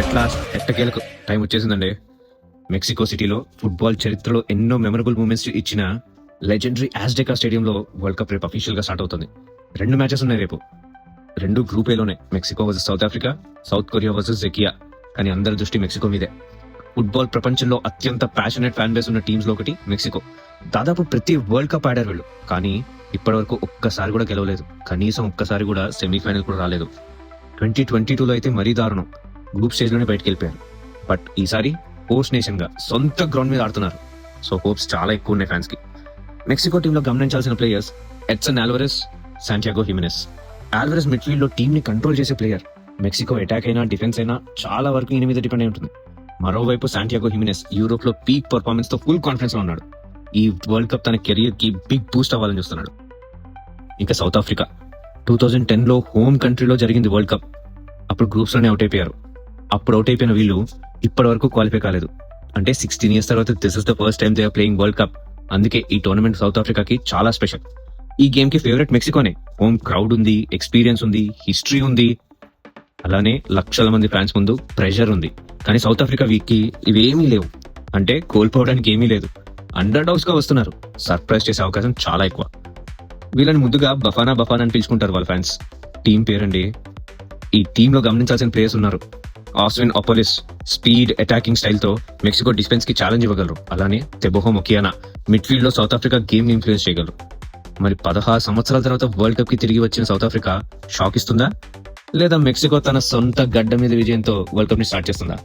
ఎట్టకేలకు టైం వచ్చేసిందండి. మెక్సికో సిటీలో ఫుట్బాల్ చరిత్రలో ఎన్నో మెమరబుల్ మూమెంట్స్ ఇచ్చిన లెజెండరీ ఆజ్టెకా స్టేడియంలో వరల్డ్ కప్ రేపు అఫీషియల్ గా స్టార్ట్ అవుతుంది. 2 మ్యాచెస్ ఉన్నాయి రేపు. 2 గ్రూప్ ఏలోనే, Mexico versus South Africa, South Korea versus జెకియా. కానీ అందరి దృష్టి మెక్సికో మీదే. ఫుట్బాల్ ప్రపంచంలో అత్యంత ప్యాషనేట్ ఫ్యాన్ బేస్ ఉన్న టీమ్స్ లో ఒకటి మెక్సికో. దాదాపు ప్రతి వరల్డ్ కప్ ఆడారు వీళ్ళు, కానీ ఇప్పటివరకు ఒక్కసారి కూడా గెలవలేదు. కనీసం ఒక్కసారి కూడా సెమీఫైనల్ కూడా రాలేదు. 2022లో అయితే మరీ దారుణం, గ్రూప్ స్టేజ్ లోనే బయటకు వెళ్ళిపోయారు. బట్ ఈసారి హోస్ట్ నేషన్ గా సొంత గ్రౌండ్ మీద ఆడుతున్నారు. సో హోప్స్ చాలా ఎక్కువ ఉన్నాయి ఫ్యాన్స్ కి. మెక్సికో టీమ్ లో గమనించాల్సిన ప్లేయర్స్ ఎడ్సన్ ఆల్వరెస్, శాంటియాగో హిమెనెస్. ఆల్వరెస్ మిడ్ఫీల్డ్ లో టీమ్ ని కంట్రోల్ చేసే ప్లేయర్. మెక్సికో అటాక్ అయినా డిఫెన్స్ అయినా చాలా వరకు ఈయన మీద డిపెండ్ అయి ఉంటుంది. మరోవైపు శాంటియాగో హిమెనెస్ యూరోప్ లో పీక్ పర్ఫార్మెన్స్ తో ఫుల్ కాన్ఫిడెన్స్ లో ఉన్నాడు. ఈ వరల్డ్ కప్ తన కెరియర్ కి బిగ్ బూస్ట్ అవ్వాలని చూస్తున్నాడు. ఇంకా సౌత్ ఆఫ్రికా 2010లో హోమ్ కంట్రీలో జరిగింది వరల్డ్ కప్. అప్పుడు గ్రూప్స్ లోనే అవుట్ అయిపోయారు. అప్పుడు అవుట్ అయిపోయిన వీళ్ళు ఇప్పటి వరకు క్వాలిఫై కాలేదు. అంటే 16 years తర్వాత this is the first time they are playing world cup. అందుకే ఈ టోర్నమెంట్ సౌత్ ఆఫ్రికాకి చాలా స్పెషల్. ఈ గేమ్ కి ఫేవరెట్ మెక్సికోనే. హోమ్ క్రౌడ్ ఉంది, ఎక్స్పీరియన్స్ ఉంది, హిస్టరీ ఉంది, అలానే లక్షల మంది ఫ్యాన్స్ ముందు ప్రెషర్ ఉంది. కానీ సౌత్ ఆఫ్రికా వీక్ కి ఇవేమీ లేవు. అంటే కోల్పోవడానికి ఏమీ లేదు. అండర్ డాగ్స్ గా వస్తున్నారు. సర్ప్రైజ్ చేసే అవకాశం చాలా ఎక్కువ. వీళ్ళని ముద్దుగా బఫానా అని పిలుచుకుంటారు వాళ్ళ ఫ్యాన్స్. టీం పేరండి. ఈ టీమ్ లో గమనించాల్సిన ప్లేయర్స్ ఉన్నారు. ఆస్విన్ అపోలిస్ స్పీడ్ అటాకింగ్ స్టైల్ తో మెక్సికో డిఫెన్స్ కి ఛాలెంజ్ ఇవ్వగలరు. అలానే తెబోహో మొకియానా మిడ్ఫీల్డ్ లో సౌత్ ఆఫ్రికా గేమ్ ని ఇన్ఫ్లుయెన్స్ చేయగలరు. మరి 16 సంవత్సరాల తర్వాత వరల్డ్ కప్ కి తిరిగి వచ్చిన సౌత్ ఆఫ్రికా షాక్ ఇస్తుందా, లేదా మెక్సికో తన సొంత గడ్డ మీద విజయంతో వరల్డ్ కప్ ని స్టార్ట్ చేస్తుందా?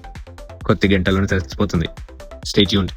కొద్ది గంటల్లోనే తెలిసిపోతుంది. Stay tuned.